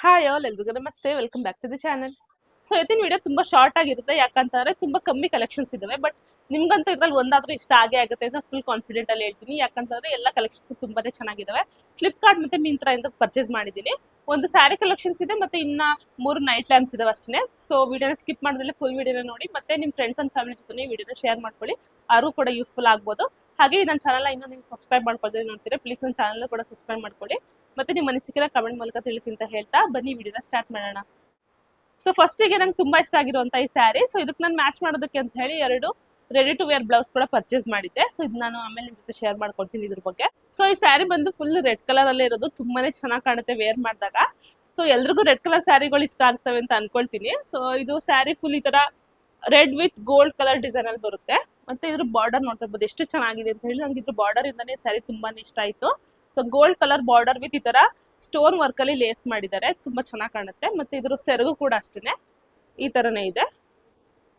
Hi all ಎಲ್ರಿಗೂ ನಮಸ್ತೆ, welcome back to the channel. So ಇವತ್ತಿನ ವಿಡಿಯೋ ತುಂಬಾ ಶಾರ್ಟ್ ಆಗಿರುತ್ತೆ, ಯಾಕಂತಂದ್ರೆ ತುಂಬಾ ಕಮ್ಮಿ ಕಲೆಕ್ಷನ್ಸ್ ಇದಾವೆ. ಬಟ್ ನಿಮ್ಗಂತೂ ಇದ್ರಲ್ಲಿ ಒಂದಾದ್ರೂ ಇಷ್ಟ ಆಗೇ ಆಗುತ್ತೆ ಅಂತ ಫುಲ್ ಕಾನ್ಫಿಡೆಂಟ್ ಅಲ್ಲಿ ಹೇಳ್ತೀನಿ. ಯಾಕಂತಂದ್ರೆ ಎಲ್ಲ ಕಲೆಕ್ಷನ್ಸ್ ತುಂಬಾನೇ ಚೆನ್ನಾಗಿದಾವೆ. ಫ್ಲಿಪ್ಕಾರ್ಟ್ ಮತ್ತೆ ಮಿಂತ್ರಾ ಇಂದ ಪರ್ಚೇಸ್ ಮಾಡಿದ್ದೀನಿ. ಒಂದು ಸ್ಯಾರಿ ಕಲೆಕ್ಷನ್ಸ್ ಇದೆ, ಮತ್ತೆ ಇನ್ನ 3 ನೈಟ್ ಲ್ಯಾಂಪ್ಸ್ ಇದಾವೆ ಅಷ್ಟೇ. ಸೊ ವಿಡಿಯೋನ ಸ್ಕಿಪ್ ಮಾಡಿದ್ರೆ ಫುಲ್ ವಿಡಿಯೋನ ನೋಡಿ, ಮತ್ತೆ ನಿಮ್ಮ ಫ್ರೆಂಡ್ಸ್ ಅಂಡ್ ಫ್ಯಾಮಿಲಿ ಜೊತೆ ವಿಡಿಯೋನ ಶೇರ್ ಮಾಡ್ಕೊಳ್ಳಿ, ಅವರು ಕೂಡ ಯೂಸ್ಫುಲ್ ಆಗ್ಬೋದು. ಹಾಗೆ ನನ್ನ ಚಾನಲ್ ಇನ್ನೂ ನೀವು ಸಬ್ಸ್ಕ್ರೈಬ್ ಮಾಡ್ಕೊಳ್ಳಿ ನೋಡ್ತೀರಾ, ಪ್ಲೀಸ್ ನನ್ನ ಚಾನಲ್ ಕೂಡ ಸಬ್ಸ್ಕ್ರೈಬ್ ಮಾಡ್ಕೊಳ್ಳಿ. ಮತ್ತೆ ನಿಮ್ಮ ಅನಿಸಿಕೆನ ಕಮೆಂಟ್ ಮೂಲಕ ತಿಳಿಸಿ ಅಂತ ಹೇಳ್ತಾ ಬನ್ನಿ ವಿಡಿಯೋನ ಸ್ಟಾರ್ಟ್ ಮಾಡೋಣ. ಸೊ ಫಸ್ಟಿಗೆ ನಂಗೆ ತುಂಬಾ ಇಷ್ಟ ಆಗಿರುವಂತ ಈ ಸ್ಯಾರಿ. ಸೊ ಇದಕ್ಕೆ ನಾನು ಮ್ಯಾಚ್ ಮಾಡೋದಕ್ಕೆ ಅಂತ ಹೇಳಿ 2 ರೆಡಿ ಟು ವೇರ್ ಬ್ಲೌಸ್ ಕೂಡ ಪರ್ಚೇಸ್ ಮಾಡಿದ್ದೆ. ಸೊ ಇದು ನಾನು ಆಮೇಲೆ ನಿಮ್ ಜೊತೆ ಶೇರ್ ಮಾಡ್ಕೊಳ್ತೀನಿ ಇದ್ರ ಬಗ್ಗೆ. ಸೊ ಈ ಸ್ಯಾರಿ ಬಂದು ಫುಲ್ ರೆಡ್ ಕಲರ್ ಅಲ್ಲೇ ಇರೋದು, ತುಂಬಾನೇ ಚೆನ್ನಾಗಿ ಕಾಣುತ್ತೆ ವೇರ್ ಮಾಡಿದಾಗ. ಸೊ ಎಲ್ರಿಗೂ ರೆಡ್ ಕಲರ್ ಸ್ಯಾರಿಗಳು ಇಷ್ಟ ಆಗ್ತವೆ ಅಂತ ಅನ್ಕೊಳ್ತೀನಿ. ಸೊ ಇದು ಸ್ಯಾರಿ ಫುಲ್ ಈ ತರ red with gold colour design ಅಲ್ಲಿ ಬರುತ್ತೆ. ಮತ್ತೆ ಇದ್ರ ಬಾರ್ಡರ್ ನೋಡ್ತಾ ಇರ್ಬೋದು ಎಷ್ಟು ಚೆನ್ನಾಗಿದೆ ಅಂತ ಹೇಳಿ. ನಂಗೆ ಇದ್ರ ಬಾರ್ಡರ್ ಇಂದಾನೆ ಸ್ಯಾರಿ ತುಂಬಾನೇ ಇಷ್ಟ ಆಯ್ತು. So gold colour border with ಈ ತರ ಸ್ಟೋನ್ ವರ್ಕ್ ಅಲ್ಲಿ ಲೇಸ್ ಮಾಡಿದ್ದಾರೆ, ತುಂಬಾ ಚೆನ್ನಾಗಿ ಕಾಣುತ್ತೆ. ಮತ್ತೆ ಇದ್ರ ಸೆರಗು ಕೂಡ ಅಷ್ಟೇನೆ ಈ ತರನೇ ಇದೆ.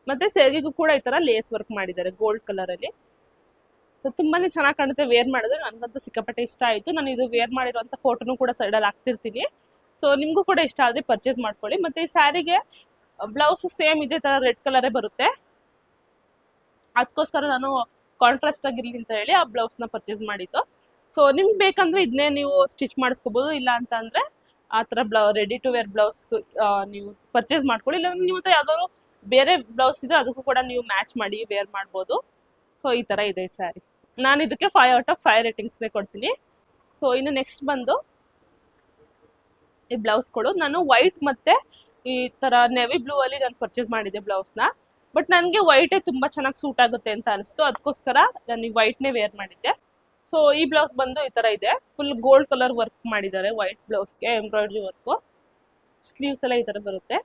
ಮತ್ತೆ ಸೆರಗಿಗೂ ಕೂಡ ಈ ತರ ಲೇಸ್ ವರ್ಕ್ ಮಾಡಿದ್ದಾರೆ ಗೋಲ್ಡ್ ಕಲರ್ ಅಲ್ಲಿ. ಸೊ ತುಂಬಾನೇ ಚೆನ್ನಾಗಿ ಕಾಣುತ್ತೆ ವೇರ್ ಮಾಡಿದ್ರೆ. ನನ್ಗಂತೂ ಸಿಕ್ಕಾಪಟ್ಟೆ ಇಷ್ಟ ಆಯ್ತು. ನಾನು ಇದು ವೇರ್ ಮಾಡಿರುವಂತ ಫೋಟೋನು ಕೂಡ ಸೈಡ್ ಅಲ್ಲಿ ಹಾಕ್ತಿರ್ತೀನಿ. ಸೊ ನಿಮ್ಗೂ ಕೂಡ ಇಷ್ಟ ಆದ್ರೆ ಪರ್ಚೇಸ್ ಮಾಡ್ಕೊಳ್ಳಿ. ಮತ್ತೆ ಈ ಸ್ಯಾರಿಗೆ ಬ್ಲೌಸ್ ಸೇಮ್ ಇದೇ ತರ ರೆಡ್ ಕಲರೇ ಬರುತ್ತೆ. ಅದಕ್ಕೋಸ್ಕರ ನಾನು ಕಾಂಟ್ರಾಸ್ಟ್ ಆಗಿರ್ಲಿ ಅಂತ ಹೇಳಿ ಆ ಬ್ಲೌಸ್ ನ ಪರ್ಚೇಸ್ ಮಾಡಿದ್ದು. ಸೊ ನಿಮ್ಗೆ ಬೇಕಂದ್ರೆ ಇದನ್ನೇ ನೀವು ಸ್ಟಿಚ್ ಮಾಡಿಸ್ಕೋಬಹುದು, ಇಲ್ಲ ಅಂತ ಅಂದ್ರೆ ಆ ತರ ರೆಡಿ ಟು ವೇರ್ ಬ್ಲೌಸ್ ನೀವು ಪರ್ಚೇಸ್ ಮಾಡ್ಕೊಳ್ಳಿ. ಇಲ್ಲ ನೀವು ಯಾವ್ದಾದ್ರು ಬೇರೆ ಬ್ಲೌಸ್ ಇದ್ರೆ ಅದಕ್ಕೂ ಕೂಡ ನೀವು ಮ್ಯಾಚ್ ಮಾಡಿ ವೇರ್ ಮಾಡ್ಬೋದು. ಸೊ ಈ ತರ ಇದೆ ಈ ಸ್ಯಾರಿ. ನಾನು ಇದಕ್ಕೆ 5/5 ರೇಟಿಂಗ್ಸ್ ಕೊಡ್ತೀನಿ. ಸೊ ಇನ್ನು ನೆಕ್ಸ್ಟ್ ಬಂದು ಈ ಬ್ಲೌಸ್ ಕೊಡು. ನಾನು ವೈಟ್ ಮತ್ತೆ ಈ ತರ ನೆವಿ ಬ್ಲೂ ಅಲ್ಲಿ ನಾನು ಪರ್ಚೇಸ್ ಮಾಡಿದ್ದೆ ಬ್ಲೌಸ್ ನ. ಬಟ್ ನನಗೆ ವೈಟೇ ತುಂಬಾ ಚೆನ್ನಾಗಿ ಸೂಟ್ ಆಗುತ್ತೆ ಅಂತ ಅನಿಸ್ತು, ಅದಕ್ಕೋಸ್ಕರ ನಾನು ಈ ವೈಟ್ನೇ ವೇರ್ ಮಾಡಿದ್ದೆ. ಸೊ ಈ ಬ್ಲೌಸ್ ಬಂದು ಈ ತರ ಇದೆ, ಫುಲ್ ಗೋಲ್ಡ್ ಕಲರ್ ವರ್ಕ್ ಮಾಡಿದ್ದಾರೆ ವೈಟ್ ಬ್ಲೌಸ್ಗೆ, ಎಂಬ್ರಾಯ್ಡ್ರಿ ವರ್ಕ್. ಸ್ಲೀವ್ಸ್ ಎಲ್ಲ ಈ ತರ ಬರುತ್ತೆ.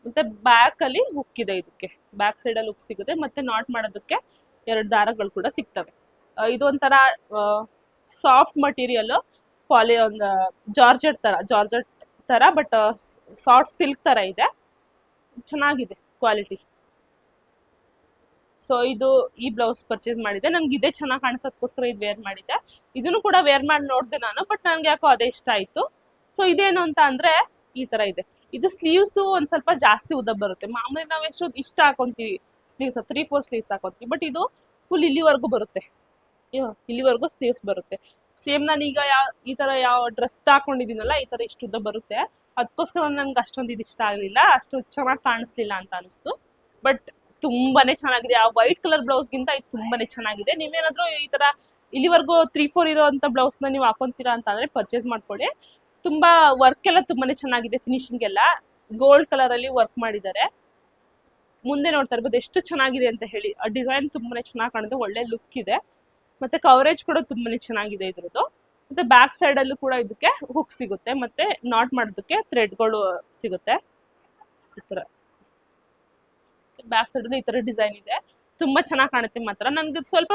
ಮತ್ತೆ ಬ್ಯಾಕ್ ಅಲ್ಲಿ ಹುಕ್ ಇದೆ, ಇದಕ್ಕೆ ಬ್ಯಾಕ್ ಸೈಡ್ ಅಲ್ಲಿ ಹುಕ್ ಸಿಗುತ್ತೆ. ಮತ್ತೆ ನಾಟ್ ಮಾಡೋದಕ್ಕೆ 2 ದಾರಗಳು ಕೂಡ ಸಿಗ್ತವೆ. ಇದು ಒಂಥರ ಸಾಫ್ಟ್ ಮಟೀರಿಯಲ್, ಒಂದು ಜಾರ್ಜೆಟ್ ತರ ಬಟ್ ಸಾಫ್ಟ್ ಸಿಲ್ಕ್ ತರ ಇದೆ, ಚೆನ್ನಾಗಿದೆ ಕ್ವಾಲಿಟಿ. ಸೊ ಇದು ಈ ಬ್ಲೌಸ್ ಪರ್ಚೇಸ್ ಮಾಡಿದೆ. ನನ್ಗೆ ಇದೇ ಚೆನ್ನಾಗಿ ಕಾಣಿಸೋದಕ್ಕೋಸ್ಕರ ಇದು ವೇರ್ ಮಾಡಿದ್ದೆ. ಇದನ್ನು ಕೂಡ ವೇರ್ ಮಾಡಿ ನೋಡಿದೆ ನಾನು, ಬಟ್ ನನ್ಗೆ ಯಾಕೋ ಅದೇ ಇಷ್ಟ ಆಯ್ತು. ಸೊ ಇದೇನು ಅಂತ ಅಂದ್ರೆ ಈ ತರ ಇದೆ. ಇದು ಸ್ಲೀವ್ಸ್ ಒಂದ್ ಸ್ವಲ್ಪ ಜಾಸ್ತಿ ಉದ್ದ ಬರುತ್ತೆ. ಮಾಮೂಲಿ ನಾವ್ ಎಷ್ಟು ಇಷ್ಟ ಹಾಕೊಂತೀವಿ ಸ್ಲೀವ್ಸ್, 3/4 ಸ್ಲೀವ್ಸ್ ಹಾಕೊಂತೀವಿ. ಬಟ್ ಇದು ಫುಲ್ ಇಲ್ಲಿವರೆಗೂ ಬರುತ್ತೆ, ಇಲ್ಲಿವರೆಗೂ ಸ್ಲೀವ್ಸ್ ಬರುತ್ತೆ. ಸೇಮ್ ನಾನೀಗ ಈ ತರ ಯಾವ ಡ್ರೆಸ್ ಹಾಕೊಂಡಿದ್ದೀನಲ್ಲ, ಈ ತರ ಇಷ್ಟು ಉದ್ದ ಬರುತ್ತೆ. ಅದಕ್ಕೋಸ್ಕರ ನನ್ಗೆ ಅಷ್ಟೊಂದು ಇದು ಇಷ್ಟ ಆಗ್ಲಿಲ್ಲ, ಅಷ್ಟು ಚೆನ್ನಾಗಿ ಕಾಣಿಸ್ಲಿಲ್ಲ ಅಂತ ಅನಿಸ್ತು. ಬಟ್ ತುಂಬಾನೇ ಚೆನ್ನಾಗಿದೆ. ಆ ವೈಟ್ ಕಲರ್ ಬ್ಲೌಸ್ ಗಿಂತ ಇದು ತುಂಬಾನೇ ಚೆನ್ನಾಗಿದೆ. ನೀವೇನಾದ್ರೂ ಈ ತರ ಇಲ್ಲಿವರೆಗೂ 3/4 ಇರೋಂತ ಬ್ಲೌಸ್ ನ ನೀವು ಹಾಕೊಂತೀರಾ ಅಂತ ಅಂದ್ರೆ ಪರ್ಚೇಸ್ ಮಾಡ್ಕೊಳ್ಳಿ. ತುಂಬಾ ವರ್ಕ್ ಎಲ್ಲ ತುಂಬಾನೇ ಚೆನ್ನಾಗಿದೆ, ಫಿನಿಶಿಂಗ್ ಎಲ್ಲ ಗೋಲ್ಡ್ ಕಲರ್ ಅಲ್ಲಿ ವರ್ಕ್ ಮಾಡಿದ್ದಾರೆ. ಮುಂದೆ ನೋಡ್ತಾ ಇರ್ಬೋದು ಎಷ್ಟು ಚೆನ್ನಾಗಿದೆ ಅಂತ ಹೇಳಿ. ಆ ಡಿಸೈನ್ ತುಂಬಾನೇ ಚೆನ್ನಾಗಿ ಕಾಣುತ್ತೆ, ಒಳ್ಳೆ ಲುಕ್ ಇದೆ. ಮತ್ತೆ ಕವರೇಜ್ ಕೂಡ ತುಂಬಾನೇ ಚೆನ್ನಾಗಿದೆ ಇದ್ರದ್ದು. ಮತ್ತೆ ಬ್ಯಾಕ್ ಸೈಡ್ ಅಲ್ಲೂ ಕೂಡ ಇದಕ್ಕೆ ಹುಕ್ ಸಿಗುತ್ತೆ, ಮತ್ತೆ ನಾಟ್ ಮಾಡೋದಕ್ಕೆ ಥ್ರೆಡ್ಗಳು ಸಿಗುತ್ತೆ. ಈ ತರ ಬ್ಯಾಕ್ ಸೈಡ್ ಈ ತರ ಡಿಸೈನ್ ಇದೆ, ತುಂಬಾ ಚೆನ್ನಾಗಿ ಕಾಣುತ್ತೆ. ಮಾತ್ರ ನನ್ಗೆ ಸ್ವಲ್ಪ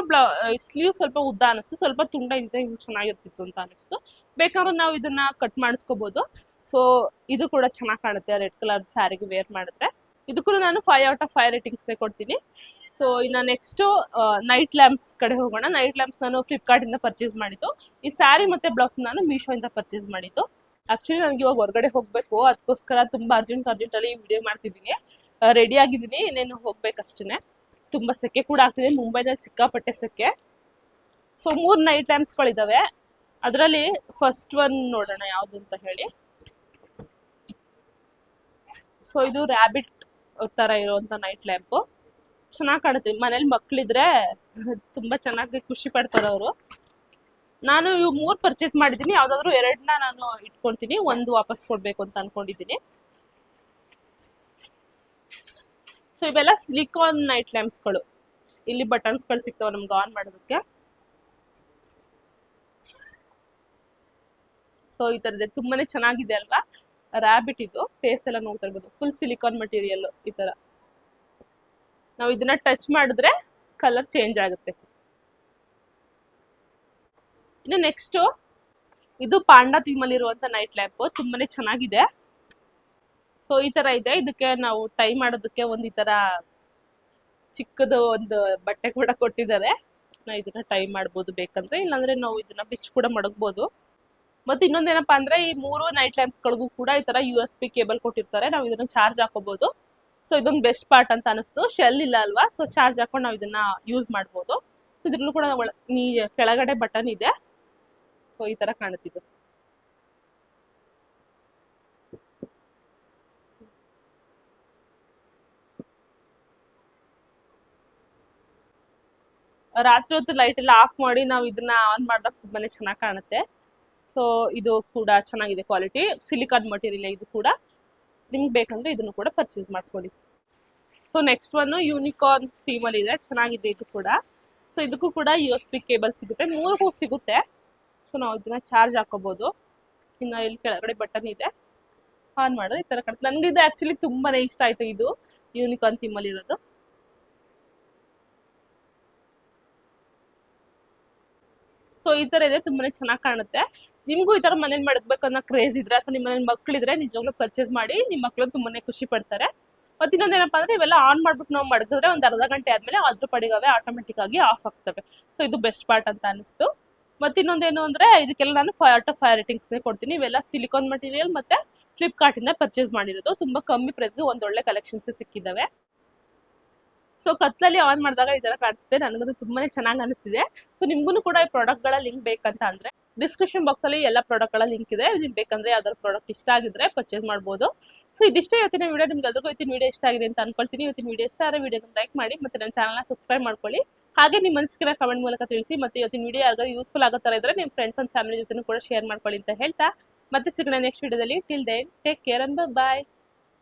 ಸ್ಲೀವ್ ಸ್ವಲ್ಪ ಉದ್ದ ಅನಿಸ್ತು, ಸ್ವಲ್ಪ ತುಂಡ ಇದ್ರೆ ಚೆನ್ನಾಗಿರ್ತಿತ್ತು ಅಂತ ಅನಿಸ್ತು. ಬೇಕಾದ್ರೆ ನಾವು ಇದನ್ನ ಕಟ್ ಮಾಡಿಸ್ಕೋಬಹುದು. ಸೊ ಇದು ಕೂಡ ಚೆನ್ನಾಗಿ ಕಾಣುತ್ತೆ ರೆಡ್ ಕಲರ್ ಸ್ಯಾರಿಗೆ ವೇರ್ ಮಾಡಿದ್ರೆ. ಇದಕ್ಕೂ ನಾನು 5/5 ರೇಟಿಂಗ್ಸ್ ಕೊಡ್ತೀನಿ. ಸೊ ಇನ್ನ ನೆಕ್ಸ್ಟ್ ನೈಟ್ ಲ್ಯಾಂಪ್ಸ್ ಕಡೆ ಹೋಗೋಣ. ನೈಟ್ ಲ್ಯಾಂಪ್ಸ್ ನಾನು ಫ್ಲಿಪ್ಕಾರ್ಟ್ ಇಂದ ಪರ್ಚೇಸ್ ಮಾಡಿದ್ದು. ಈ ಸ್ಯಾರಿ ಮತ್ತೆ ಬ್ಲೌಸ್ ನಾನು ಮೀಶೋ ಇಂದ ಪರ್ಚೇಸ್ ಮಾಡಿದ್ದು. ಆಕ್ಚುಲಿ ನನಗೆ ಇವಾಗ ಹೊರಗಡೆ ಹೋಗ್ಬೇಕು, ಅದಕ್ಕೋಸ್ಕರ ತುಂಬಾ ಅರ್ಜೆಂಟ್ ಅಲ್ಲಿ ವಿಡಿಯೋ ಮಾಡ್ತಿದ್ದೀನಿ. ರೆಡಿ ಆಗಿದ್ದೀನಿ, ಇನ್ನೇನು ಹೋಗ್ಬೇಕಷ್ಟೇ. ತುಂಬಾ ಸೆಕೆ ಕೂಡ ಆಗ್ತಿದೆ, ಮುಂಬೈನಲ್ಲಿ ಸಿಕ್ಕಾಪಟ್ಟೆ ಸೆಕೆ. ಸೊ 3 ನೈಟ್ ಲ್ಯಾಂಪ್ಸ್ಗಳಿದಾವೆ. ಅದರಲ್ಲಿ ಫಸ್ಟ್ ಒನ್ ನೋಡೋಣ ಯಾವ್ದು ಅಂತ ಹೇಳಿ. ಸೊ ಇದು ರ್ಯಾಬಿಟ್ ತರ ಇರುವಂತ ನೈಟ್ ಲ್ಯಾಂಪ್, ಚೆನ್ನಾಗಿ ಕಾಣುತ್ತೆ. ಮನೇಲಿ ಮಕ್ಳಿದ್ರೆ ತುಂಬಾ ಚೆನ್ನಾಗಿ ಖುಷಿ ಪಡ್ತಾರೆ ಅವರು. ನಾನು ಇವು 3 ಪರ್ಚೇಸ್ ಮಾಡಿದ್ದೀನಿ. ಯಾವ್ದಾದ್ರು 2ನ ನಾನು ಇಟ್ಕೊಳ್ತೀನಿ, 1 ವಾಪಸ್ ಕೊಡ್ಬೇಕು ಅಂತ ಅನ್ಕೊಂಡಿದ್ದೀನಿ. ಸೊ ಇವೆಲ್ಲ ಸಿಲಿಕಾನ್ ನೈಟ್ ಲ್ಯಾಂಪ್ಸ್ಗಳು. ಇಲ್ಲಿ ಬಟನ್ಸ್ಗಳು ಸಿಗ್ತಾವೆ ನಮ್ಗೆ ಆನ್ ಮಾಡೋದಕ್ಕೆ. ಸೊ ಈ ತರದೇ ತುಂಬಾನೇ ಚೆನ್ನಾಗಿದೆ ಅಲ್ವಾ. ರ್ಯಾಬಿಟ್ ಇದು ಫೇಸ್ ಎಲ್ಲ ನೋಡ್ತಾ ಇರ್ಬೋದು, ಫುಲ್ ಸಿಲಿಕಾನ್ ಮಟೀರಿಯಲ್. ಈ ತರ ನಾವು ಇದನ್ನ ಟಚ್ ಮಾಡಿದ್ರೆ ಕಲರ್ ಚೇಂಜ್ ಆಗುತ್ತೆ. ಇನ್ನು ನೆಕ್ಸ್ಟ್ ಇದು ಪಾಂಡಾ ಥೀಮ್ ಅಲ್ಲಿ ಇರುವಂತ ನೈಟ್ ಲ್ಯಾಂಪ್, ತುಂಬಾನೇ ಚೆನ್ನಾಗಿದೆ. ಸೊ ಈ ತರ ಇದೆ. ಇದಕ್ಕೆ ನಾವು ಟೈ ಮಾಡೋದಕ್ಕೆ ಒಂದು ಈ ತರ ಚಿಕ್ಕದು ಒಂದು ಬಟ್ಟೆ ಕೂಡ ಕೊಟ್ಟಿದ್ದಾರೆ. ನಾವು ಇದನ್ನ ಟೈ ಮಾಡ್ಬೋದು ಬೇಕಂದ್ರೆ, ಇಲ್ಲಾಂದ್ರೆ ನಾವು ಇದನ್ನ ಬಿಚ್ ಕೂಡ ಮಡಗ್ಬೋದು. ಮತ್ತೆ ಇನ್ನೊಂದೇನಪ್ಪಾ ಅಂದ್ರೆ ಈ 3 ನೈಟ್ ಲ್ಯಾಂಪ್ಸ್ ಗಳಿಗೂ ಕೂಡ ಈ ತರ USB ಕೇಬಲ್ ಕೊಟ್ಟಿರ್ತಾರೆ. ನಾವು ಇದನ್ನ ಚಾರ್ಜ್ ಹಾಕೋಬಹುದು. ಸೊ ಇದೊಂದು ಬೆಸ್ಟ್ ಪಾರ್ಟ್ ಅಂತ ಅನಿಸ್ತು. ಶೆಲ್ ಇಲ್ಲ ಅಲ್ವಾ, ಸೊ ಚಾರ್ಜ್ ಹಾಕೊಂಡು ನಾವು ಇದನ್ನ ಯೂಸ್ ಮಾಡ್ಬೋದು. ಇದ್ರಲ್ಲೂ ಕೂಡ ಕೆಳಗಡೆ ಬಟನ್ ಇದೆ. ಸೊ ಈ ತರ ಕಾಣುತ್ತಿದ್ದು. ರಾತ್ರಿ ಹೊತ್ತು ಲೈಟ್ ಎಲ್ಲ ಆಫ್ ಮಾಡಿ ನಾವು ಇದನ್ನ ಆನ್ ಮಾಡಿದಾಗ ತುಂಬಾನೇ ಚೆನ್ನಾಗಿ ಕಾಣುತ್ತೆ. ಸೊ ಇದು ಕೂಡ ಚೆನ್ನಾಗಿದೆ ಕ್ವಾಲಿಟಿ, ಸಿಲಿಕಾನ್ ಮಟೀರಿಯಲ್ ಇದು ಕೂಡ. ನಿಮ್ಗೆ ಬೇಕಂದ್ರೆ ಇದನ್ನು ಕೂಡ ಪರ್ಚೇಸ್ ಮಾಡ್ಕೊಳ್ಳಿ. ಸೊ ನೆಕ್ಸ್ಟ್ ಒನ್ ಯೂನಿಕಾರ್ನ್ ಥೀಮಲ್ಲಿ ಇದೆ, ಚೆನ್ನಾಗಿದೆ ಇದು ಕೂಡ. ಸೊ ಇದಕ್ಕೂ ಕೂಡ USB ಕೇಬಲ್ ಸಿಗುತ್ತೆ, 3 ಸಿಗುತ್ತೆ. ಸೊ ನಾವು ಇದನ್ನ ಚಾರ್ಜ್ ಹಾಕೋಬಹುದು. ಇನ್ನು ಇಲ್ಲಿ ಕೆಳಗಡೆ ಬಟನ್ ಇದೆ, ಆನ್ ಮಾಡೋದು ಈ ತರ ಕಾಣುತ್ತೆ. ನನ್ಗೆ ಇದು ಆಕ್ಚುಲಿ ತುಂಬಾನೇ ಇಷ್ಟ ಆಯ್ತು, ಇದು ಯೂನಿಕಾರ್ನ್ ಥೀಮಲ್ಲಿ ಇರೋದು. ಸೊ ಈ ತರ ಇದೆ, ತುಂಬಾನೇ ಚೆನ್ನಾಗಿ ಕಾಣುತ್ತೆ. ನಿಮ್ಗೂ ಈ ತರ ಮನೇಲಿ ಮಡಗ್ಬೇಕು ಅನ್ನೋ ಕ್ರೇಜ್ ಇದ್ರೆ ಅಥವಾ ನಿಮ್ಮ ಮನೇಲಿ ಮಕ್ಳಿದ್ರೆ ನಿಜವಾಗ್ಲೂ ಪರ್ಚೇಸ್ ಮಾಡಿ, ನಿಮ್ಮ ಮಕ್ಕಳು ತುಂಬಾನೇ ಖುಷಿ ಪಡ್ತಾರೆ. ಮತ್ತೆ ಇನ್ನೊಂದೇನಪ್ಪ ಅಂದ್ರೆ ಇವೆಲ್ಲ ಆನ್ ಮಾಡ್ಬಿಟ್ಟು ನಾವು ಮಡಗಿದ್ರೆ ಒಂದ್ ಅರ್ಧ ಗಂಟೆ ಆದ್ಮೇಲೆ ಅದ್ರ ಪಡಿಗವೆ ಆಟೋಮೆಟಿಕ್ ಆಗಿ ಆಫ್ ಆಗ್ತವೆ. ಸೊ ಇದು ಬೆಸ್ಟ್ ಪಾರ್ಟ್ ಅಂತ ಅನಿಸ್ತು. ಮತ್ತೆ ಇನ್ನೊಂದೇನು ಅಂದ್ರೆ ಇದಕ್ಕೆಲ್ಲ ನಾನು 5/5 ರೇಟಿಂಗ್ಸ್ ಕೊಡ್ತೀನಿ. ಇವೆಲ್ಲ ಸಿಲಿಕಾನ್ ಮಟೀರಿಯಲ್ ಮತ್ತೆ ಫ್ಲಿಪ್ಕಾರ್ಟ್ ಇಂದ ಪರ್ಚೇಸ್ ಮಾಡಿರೋದು. ತುಂಬಾ ಕಮ್ಮಿ ಪ್ರೈಸ್ಗೆ ಒಂದೊಳ್ಳೆ ಕಲೆಕ್ಷನ್ಸ್ ಸಿಕ್ಕಿದಾವೆ. ಸೊ ಕತ್ಲಲ್ಲಿ ಆನ್ ಮಾಡಿದಾಗ ಈ ತರ ಕಾಣಿಸುತ್ತೆ. ನನಗದು ತುಂಬಾನೇ ಚೆನ್ನಾಗಿ ಅನಿಸ್ತಿದೆ. ಸೊ ನಿಮ್ಗೂ ಕೂಡ ಈ ಪ್ರಾಡಕ್ಟ್ ಗಳ ಲಿಂಕ್ ಬೇಕಂತ ಅಂದ್ರೆ ಡಿಸ್ಕ್ರಿಪ್ಷನ್ ಬಾಕ್ಸ್ ಅಲ್ಲಿ ಎಲ್ಲ ಪ್ರಾಡಕ್ಟ್ ಗಳ ಲಿಂಕ್ ಇದೆ. ನಿಮ್ಗೆ ಬೇಕಂದ್ರೆ ಯಾವ್ದಾದ್ರು ಪ್ರಾಡಕ್ಟ್ ಇಷ್ಟ ಆಗಿದ್ರೆ ಪರ್ಚೇಸ್ ಮಾಡ್ಬೋದು. ಸೊ ಇದಿಷ್ಟೇ ಇವತ್ತಿನ ವಿಡಿಯೋ. ನಿಮ್ಗೆ ಎಲ್ರಿಗೂ ಇವತ್ತಿನ ವಿಡಿಯೋ ಇಷ್ಟ ಆಗಿದೆ ಅಂತ ಅನ್ಕೊಳ್ತೀನಿ. ಇವತ್ತಿನ ವಿಡಿಯೋ ಇಷ್ಟ ಆದರೆ ವಿಡಿಯೋನ ಲೈಕ್ ಮಾಡಿ, ಮತ್ತೆ ನನ್ನ ಚಾನಲ್ನ ಸಬ್ಸ್ಕ್ರೈಬ್ ಮಾಡ್ಕೊಳ್ಳಿ. ಹಾಗೆ ನಿಮ್ಮ ಅನಿಸಿಕೆನ ಕಮೆಂಟ್ ಮೂಲಕ ತಿಳಿಸಿ. ಮತ್ತೆ ಇವತ್ತಿನ ವಿಡಿಯೋ ಯಾರಿಗಾದ್ರು ಯೂಸ್ಫುಲ್ ಆಗೋ ತರ ಇದ್ರೆ ನಿಮ್ಮ ಫ್ರೆಂಡ್ಸ್ ಅಂಡ್ ಫ್ಯಾಮಿಲಿ ಜೊತೆ ಕೂಡ ಶೇರ್ ಮಾಡ್ಕೊಳ್ಳಿ ಅಂತ ಹೇಳ್ತಾ ಮತ್ತೆ ಸಿಗೋಣ ನೆಕ್ಸ್ಟ್ ವಿಡಿಯೋದಲ್ಲಿ. Till then take care and bye.